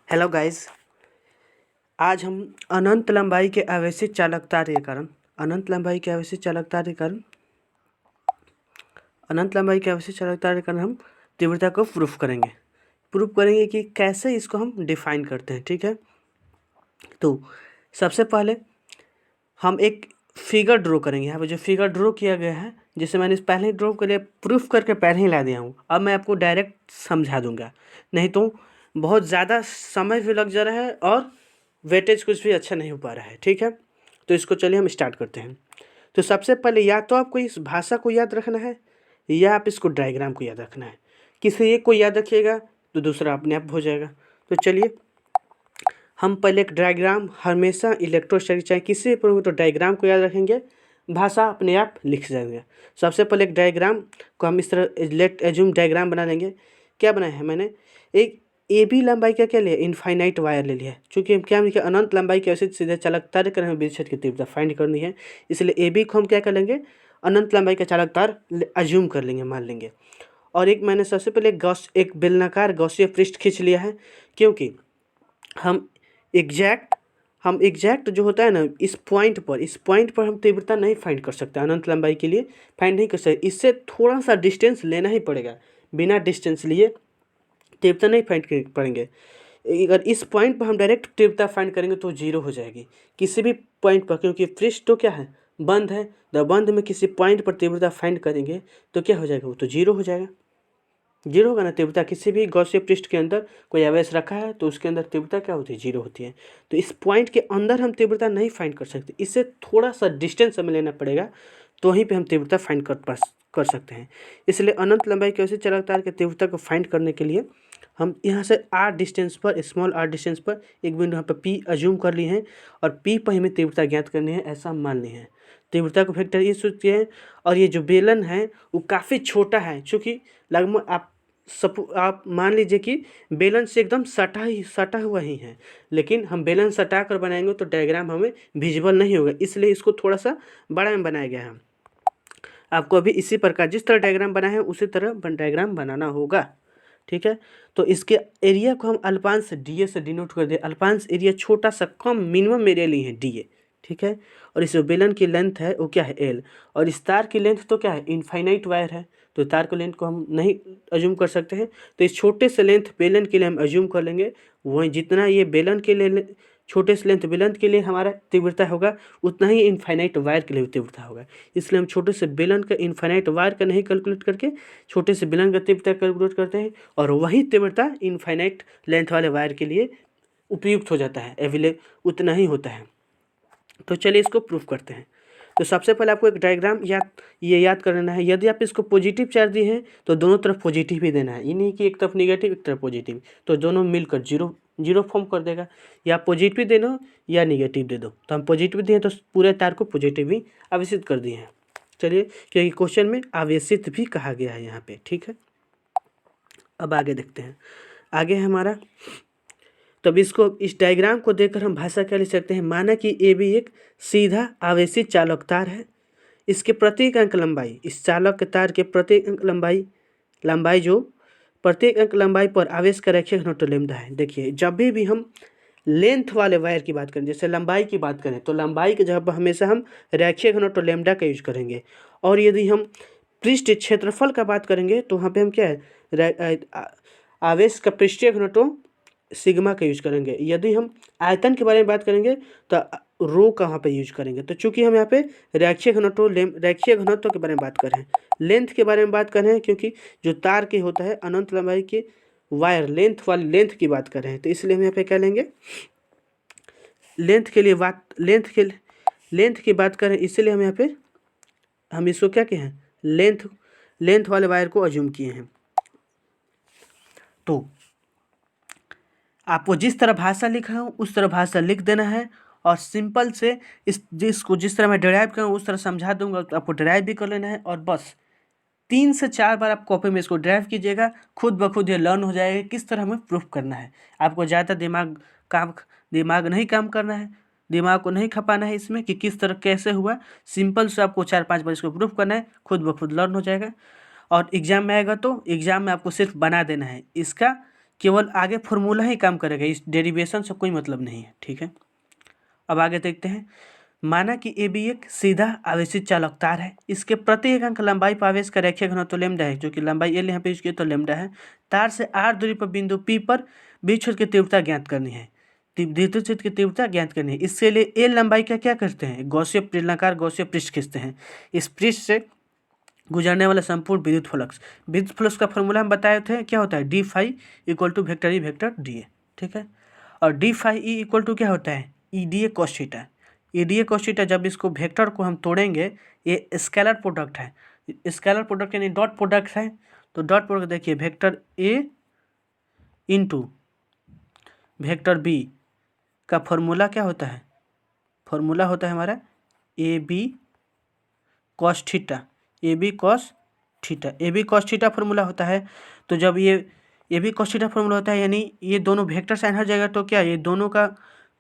Hello guys. आज हम अनंत लंबाई के आवेशित चालकता के कारण हम तीव्रता को प्रूफ करेंगे कि कैसे इसको हम डिफाइन करते हैं। ठीक है, तो सबसे पहले हम एक फिगर ड्रॉ करेंगे। यहाँ पे जो फिगर ड्रॉ किया गया है, जिसे मैंने पहले ही ड्रॉ कर लिया, प्रूफ करके पहले ही ला दिया हूँ। अब मैं आपको डायरेक्ट समझा दूंगा, नहीं तो बहुत ज़्यादा समय भी लग जा रहा है और वेटेज कुछ भी अच्छा नहीं हो पा रहा है। ठीक है, तो इसको चलिए हम स्टार्ट करते हैं। तो सबसे पहले या तो आपको इस भाषा को याद रखना है या आप इसको डायग्राम को याद रखना है। किसी एक को याद रखिएगा तो दूसरा अपने आप हो जाएगा। तो चलिए हम पहले एक डायग्राम, हमेशा इलेक्ट्रोस्टैटिक चाहे किसी भी प्रयोग तो डायग्राम को याद रखेंगे, भाषा अपने आप लिख जाएंगे। सबसे पहले एक डायग्राम को हम इस तरह लेट एज्यूम डायग्राम बना लेंगे। क्या बनाया है मैंने, एक ए बी लंबाई का क्या लिया, इनफाइनाइट वायर ले लिया है। चूँकि हम क्या लिखे, अनंत लंबाई की अवशिष्ट सीधे चालक तार कर हमें विद्युत की तीव्रता फाइंड करनी है, इसलिए ए बी को हम क्या कर लेंगे, अनंत लंबाई का चालक तार एज्यूम कर लेंगे, मान लेंगे। और एक मैंने सबसे पहले एक बेलनाकार गॉसीय पृष्ठ खींच लिया है, क्योंकि हम एग्जैक्ट जो होता है ना, इस पॉइंट पर हम तीव्रता नहीं फाइंड कर सकते, अनंत लंबाई के लिए फाइंड नहीं कर सकते। इससे थोड़ा सा डिस्टेंस लेना ही पड़ेगा, बिना डिस्टेंस लिए तीव्रता नहीं फाइंड कर पाएंगे। अगर इस पॉइंट पर हम डायरेक्ट तीव्रता फाइंड करेंगे तो जीरो हो जाएगी किसी भी पॉइंट पर, क्योंकि पृष्ठ तो क्या है, बंद है। जब बंद में किसी पॉइंट पर तीव्रता फाइंड करेंगे तो क्या हो जाएगा, वो तो जीरो हो जाएगा। जीरो होगा ना तीव्रता, किसी भी गॉसीय पृष्ठ के अंदर कोई आवेश रखा है तो उसके अंदर तीव्रता क्या होती है, जीरो होती है। तो इस पॉइंट के अंदर हम तीव्रता नहीं फाइंड कर सकते, इससे थोड़ा सा डिस्टेंस हमें लेना पड़ेगा, तो वहीं पे हम तीव्रता फाइंड कर सकते हैं। इसलिए अनंत लंबाई की अवशिष्ट चालक तार की तीव्रता को फाइंड करने के लिए हम यहाँ से आर डिस्टेंस पर, स्मॉल आर डिस्टेंस पर एक बिंदु यहाँ पर पी अज्यूम कर लिए हैं, और पी पर हमें तीव्रता ज्ञात करनी है, ऐसा मान लिए हैं। तीव्रता को वेक्टर ये सोचते हैं, और ये जो बेलन है वो काफ़ी छोटा है, चूँकि लगभग आप मान लीजिए कि बेलन से एकदम सटा हुआ ही है, लेकिन हम बेलन सटा कर बनाएंगे तो डायग्राम हमें विजिबल नहीं होगा, इसलिए इसको थोड़ा सा बड़ा में बनाया गया है। आपको अभी इसी प्रकार जिस तरह डायग्राम बना है उसी तरह डायग्राम बनाना होगा। ठीक है, तो इसके एरिया को हम अल्पांश डी ए से डिनोट कर दे। अल्पांश एरिया छोटा सा कम मिनिमम एरिया लिए हैं डी ए। ठीक है, और इस बेलन की लेंथ है वो क्या है, एल, और इस तार की लेंथ तो क्या है, इनफाइनाइट वायर है, तो तार की लेंथ को हम नहीं अज्यूम कर सकते हैं। तो इस छोटे से लेंथ बेलन के लिए हम अज्यूम कर लेंगे, वहीं जितना ये बेलन के लिए छोटे से लेंथ बेलन के लिए हमारा तीव्रता होगा, उतना ही इनफाइनाइट वायर के लिए भी तीव्रता होगा। इसलिए हम छोटे से बेलन का इनफाइनाइट वायर का नहीं कैलकुलेट करके छोटे से बेलन का तीव्रता कैलकुलेट करते हैं, और वही तीव्रता इनफाइनाइट लेंथ वाले वायर के लिए उपयुक्त हो जाता है, उतना ही होता है। तो चलिए इसको प्रूफ करते हैं। तो सबसे पहले आपको एक डायग्राम याद करना है। यदि आप इसको पॉजिटिव चार्ज दिए हैं तो दोनों तरफ पॉजिटिव ही देना है, ये नहीं कि एक तरफ निगेटिव एक तरफ पॉजिटिव, तो दोनों मिलकर जीरो फॉर्म कर देगा। या पॉजिटिव दे दो या निगेटिव दे दो, तो हम पॉजिटिव दिए तो पूरे तार को पॉजिटिव ही आवेशित कर दिए हैं। चलिए, क्योंकि क्वेश्चन में आवेशित भी कहा गया है यहाँ पे। ठीक है, अब आगे देखते हैं। आगे है हमारा, तब इसको इस डायग्राम को देखकर हम भाषा क्या लिख सकते हैं, माना कि ए बी एक सीधा आवेशित चालक तार है। इसके प्रत्येक अंक लंबाई, इस चालक तार के प्रत्येक अंक लंबाई जो प्रत्येक अंक लंबाई पर आवेश का रैखिक घनत्व लैम्डा है। देखिए, जब भी हम लेंथ वाले वायर की बात करें, जैसे लंबाई की बात करें, तो लंबाई के जगह पर हमेशा हम रैखिक घनत्व लैम्डा का यूज करेंगे। और यदि हम पृष्ठ क्षेत्रफल का बात करेंगे तो वहाँ पे हम क्या है, आवेश का पृष्ठीय घनत्व सिग्मा का यूज करेंगे। यदि हम आयतन के बारे में बात करेंगे तो रो का वहाँ पे यूज करेंगे। तो चूंकि हम यहाँ पे रैखिक घनत्व के बारे में बात कर रहे हैं, लेंथ के बारे में बात कर रहे हैं, क्योंकि जो तार के होता है अनंत लंबाई के वायर लेंथ की बात कर रहे हैं, तो इसलिए हम यहाँ पे क्या लेंगे, लेंथ की बात करें, इसलिए हम यहाँ पे हम इसको क्या कहे हैं, लेंथ वाले वायर को अज्यूम किए हैं। तो आपको जिस तरह भाषा लिखा हूँ उस तरह भाषा लिख देना है, और सिंपल से जिस तरह मैं डिराइव करूँ उस तरह समझा दूंगा, तो आपको डिराइव भी कर लेना है, और बस 3 से 4 बार आप कॉपी में इसको डिराइव कीजिएगा, खुद ब खुद ये लर्न हो जाएगा किस तरह हमें प्रूफ करना है। आपको ज़्यादा दिमाग नहीं काम करना है, दिमाग को नहीं खपाना है इसमें कि किस तरह कैसे हुआ। सिंपल से आपको 4-5 बार इसको प्रूफ करना है, खुद ब खुद लर्न हो जाएगा। और एग्ज़ाम में आएगा तो एग्ज़ाम में आपको सिर्फ बना देना है, इसका केवल आगे फॉर्मूला ही काम करेगा, इस डेरिवेशन से कोई मतलब नहीं है। ठीक है, अब आगे देखते हैं। माना कि ए बी एक सीधा आवेशित चालक तार है, इसके प्रति एकांक लंबाई पर आवेश का रेखीय घनत्व लेमडा है, जो कि लंबाई एल यहाँ पे यूज किया तो लेमडा है। तार से आर दूरी पर बिंदु पी पर विद्युत की तीव्रता ज्ञात करनी है, विद्युत क्षेत्र की तीव्रता ज्ञात करनी है। इसके लिए एल लंबाई का क्या करते हैं, गॉसियन बेलनाकार गॉसियन पृष्ठ खींचते हैं। इस पृष्ठ से गुजरने वाला संपूर्ण विद्युत फ्लक्स का फॉर्मूला हम बताए थे, क्या होता है, D phi equal to vector E vector D A. ठीक है, और D phi E equal to क्या होता है, E D A cos theta. E D A cos theta, जब इसको वेक्टर को हम तोड़ेंगे, ये स्केलर प्रोडक्ट है, स्केलर प्रोडक्ट यानी डॉट प्रोडक्ट है। तो डॉट प्रोडक्ट देखिए, vector A into vector B का फॉर्मूला क्या होता है, फॉर्मूला होता है हमारा A B cos theta, A B cos theta, A B cos theta formula होता है। तो जब ये A B cos theta formula होता है, यानी ये दोनों वेक्टर साइन हट जाएगा, तो क्या ये दोनों का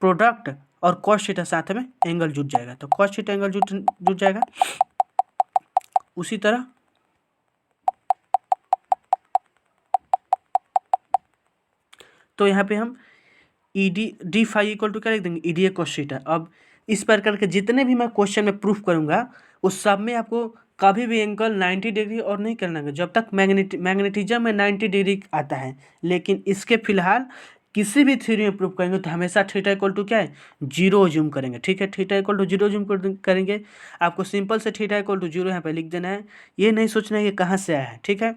प्रोडक्ट और कॉस थीटा साथ में एंगल जुट जाएगा, तो कॉस थीटा एंगल जुट जाएगा। उसी तरह तो यहाँ पे हम E D phi equal to क्या लिख देंगे, E D A cos theta. अब इस प्रकार के जितने भी मैं क्वेश्चन में प्रूफ करूँगा, उस सब में आपको कभी भी एंगल 90 डिग्री और नहीं करना है, जब तक मैग्नेटिज्म में 90 डिग्री आता है। लेकिन इसके फिलहाल किसी भी थ्योरी में प्रूफ करेंगे तो हमेशा थीटा इक्वल टू क्या है, जीरो जूम करेंगे। ठीक है, theta equal to zero zoom करेंगे। आपको सिंपल से थीटा इक्वल टू जीरो यहाँ पे लिख देना है, ये नहीं सोचना है कि कहाँ से आया है। ठीक है,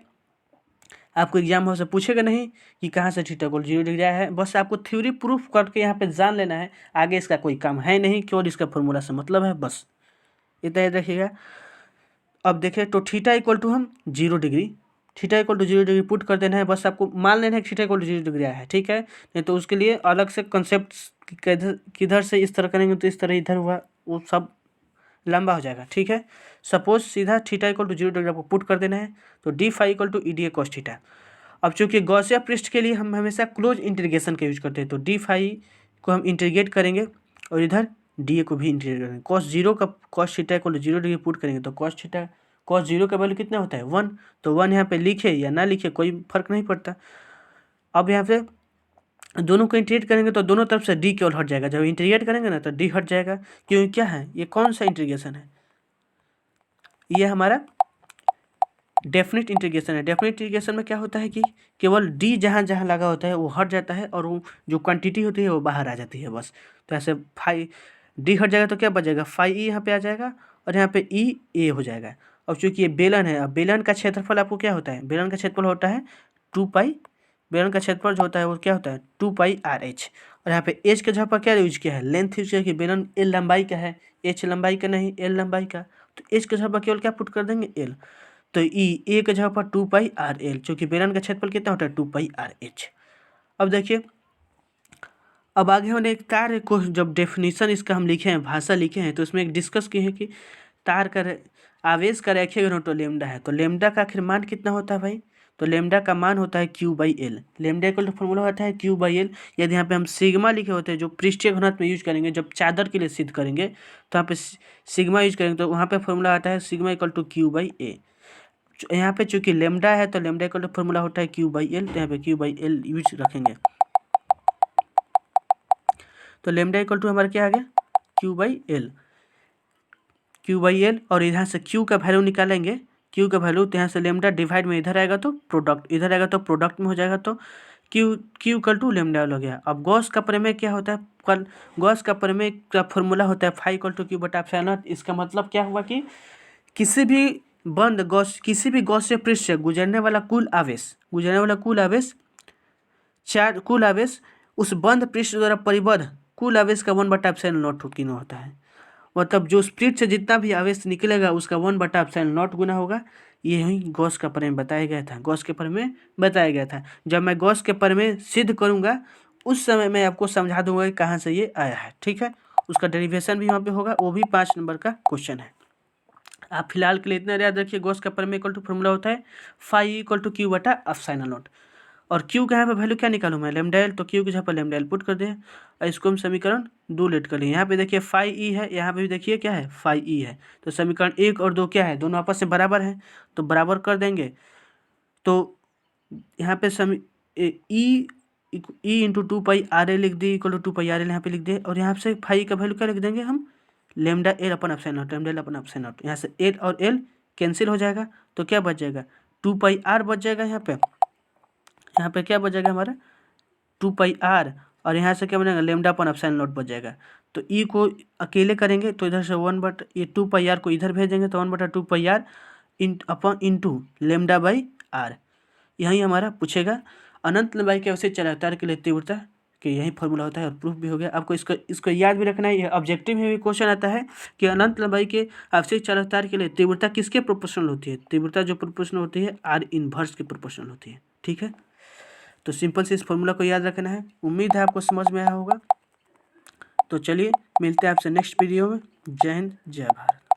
आपको एग्जाम हॉल से पूछेगा नहीं कि कहाँ से थीटा इक्वल जीरो डिग्री आया है, बस आपको थ्योरी प्रूफ करके यहाँ पे जान लेना है, आगे इसका कोई काम है नहीं, केवल इसका फॉर्मूला से मतलब है, बस इतना याद रखिएगा। अब देखिए, तो थीटा इक्वल टू हम zero degree, theta equal to zero degree put कर देना है, बस आपको मान लेना है कि theta equal to zero degree आया है। ठीक है, नहीं तो उसके लिए अलग से कंसेप्ट किधर से इस तरह करेंगे तो इस तरह इधर हुआ, वो सब लंबा हो जाएगा। ठीक है, सपोज सीधा theta equal to zero degree आपको पुट कर देना है, तो D phi equal to E D A cos theta. अब चूंकि गॉसियन पृष्ठ के लिए हम हमेशा क्लोज इंटीग्रेशन का यूज करते हैं, तो डी फाई को हम इंटीग्रेट करेंगे और इधर डी ए को भी इंटीग्रेट करेंगे। कॉस जीरो का cos theta equal to zero degree put करेंगे, तो कॉस थीटा कॉस जीरो का वैल्यू कितना होता है, 1। तो 1 यहाँ पे लिखे या ना लिखे कोई फर्क नहीं पड़ता। अब यहाँ पे दोनों को इंटीग्रेट करेंगे तो दोनों तरफ से डी केवल हट जाएगा, जब इंटीग्रेट करेंगे ना तो डी हट जाएगा, क्योंकि क्या है, ये कौन सा इंटीग्रेशन है, ये हमारा डेफिनेट इंटीग्रेशन है। डेफिनेट इंटीग्रेशन में क्या होता है कि केवल डी जहाँ जहाँ लगा होता है वो हट जाता है, और वो जो क्वांटिटी होती है वो बाहर आ जाती है, बस। तो ऐसे फाई डी हट जाएगा तो क्या बचेगा, फाई ई यहाँ पे आ जाएगा, और यहाँ पे ई ए हो जाएगा। अब चूंकि ये बेलन है, अब बेलन का क्षेत्रफल आपको क्या होता है, बेलन का क्षेत्रफल होता है 2 पाई, बेलन का क्षेत्रफल जो होता है वो क्या होता है 2 पाई आर एच। और यहाँ पे एच के जगह पर क्या यूज किया है, लेंथ यूज किया कि बेलन एल लंबाई का है, एच लंबाई का नहीं, एल लंबाई का। तो एच के जगह पर केवल क्या पुट कर देंगे, एल। तो ई ए के जगह पर 2 पाई आर एल, चूँकि बेलन का क्षेत्रफल कितना होता है 2 पाई आर एच। अब देखिए, अब आगे हमने एक तार को जब डेफिनेशन इसका हम लिखे हैं, भाषा लिखे हैं, तो इसमें एक डिस्कस किए हैं कि तार का आवेश का रेखीय घनत्व लेमडा है। तो लेमडा का आखिर मान कितना होता है भाई, तो लेमडा का मान होता है क्यू बाई एल। लेमडा का फॉर्मूला होता है क्यू बाई एल। यदि यहाँ पे हम सिग्मा लिखे होते हैं, जो पृष्ठीय घनत्व में यूज करेंगे, जब चादर के लिए सिद्ध करेंगे तो यहाँ पे सिग्मा यूज करेंगे, तो वहाँ पे फॉर्मूला आता है sigma equal to Q by A. यहाँ पे चूंकि लेमडा है तो लेमडा का फॉर्मूला होता है क्यू बाई एल, तो यहाँ पे क्यू बाई एल यूज रखेंगे। तो लेमडा इक्वल टू हमारा क्या आ गया, Q by L, Q by L. और यहाँ से क्यू का वैल्यू निकालेंगे, क्यू का वैल्यू, तो यहाँ से लेमडा डिवाइड में इधर आएगा तो प्रोडक्ट, इधर आएगा तो प्रोडक्ट में हो जाएगा, तो Q Q equal to lambda हो गया। अब गॉस का प्रमेय क्या होता है, गॉस का प्रमेय का फॉर्मूला होता है फाई इक्वल टू क्यू बटा एप्सिलॉन नॉट। इसका मतलब क्या हुआ कि किसी भी गॉसिय पृष्ठ से गुजरने वाला कुल आवेश कुल आवेश उस बंद पृष्ठ द्वारा परिबद्ध कुल आवेश का 1/एप्सिलॉन नॉट गुना होता है। मतलब जो पृष्ठ से जितना भी आवेश निकलेगा उसका 1/एप्सिलॉन नॉट गुना होगा। यही गॉस का प्रमेय बताया गया था, गॉस के प्रमेय बताया गया था। जब मैं गॉस के प्रमेय सिद्ध करूंगा उस समय मैं आपको समझा दूंगा कि कहाँ से ये आया है। ठीक है, उसका डेरिवेशन भी वहाँ पे होगा, वो भी 5 नंबर का क्वेश्चन है। आप फिलहाल के लिए इतना याद रखिए, गॉस का प्रमेय इक्वल टू फॉर्मूला होता है फाई इक्वल टू क्यू बटा एप्सिलॉन नॉट। और क्यू के यहाँ पे वैल्यू क्या निकालूँ मैं, लेमडा एल, तो क्यू के जगह पर लेमडा एल पुट कर दें और इसको हम समीकरण 2 लेट कर लें। यहाँ पे देखिए फाई ई है, यहाँ पे भी देखिए क्या है फाई ई है, तो समीकरण 1 और 2 क्या है, दोनों आपस में बराबर हैं, तो बराबर कर देंगे। तो यहाँ पे ई इंटू 2πRA लिख दिए इक्वल टू 2πRL यहाँ पे लिख दिए, और यहाँ से फाई का वैल्यू क्या लिख देंगे हम, lambda L upon epsilon not, lambda L upon epsilon not. यहाँ से एल और एल कैंसिल हो जाएगा, तो क्या बच जाएगा 2πR बच जाएगा। यहाँ पे क्या बच जाएगा हमारा 2πR, और यहाँ से क्या बनेगा लेमडा अपन एप्सिलॉन नॉट बच जाएगा। तो ई को अकेले करेंगे तो इधर से 1 ये 2πR को इधर भेजेंगे तो 1/2πR into lambda by are, यही हमारा पूछेगा। अनंत लंबाई के अवशिष्ट चालकता के लिए तीव्रता कि यही फॉर्मूला होता है, और प्रूफ भी हो गया। आपको इसको याद भी रखना है, ये ऑब्जेक्टिव में भी क्वेश्चन आता है कि अनंत लंबाई के अवशिष्ट चालकता के लिए तीव्रता किसके प्रोपोर्शनल होती है। तीव्रता जो प्रोपोर्शनल होती है आर इनवर्स के प्रोपोर्शनल होती है। ठीक है, तो सिंपल से इस फॉर्मूला को याद रखना है। उम्मीद है आपको समझ में आया होगा। तो चलिए मिलते हैं आपसे नेक्स्ट वीडियो में। जय हिंद, जय भारत।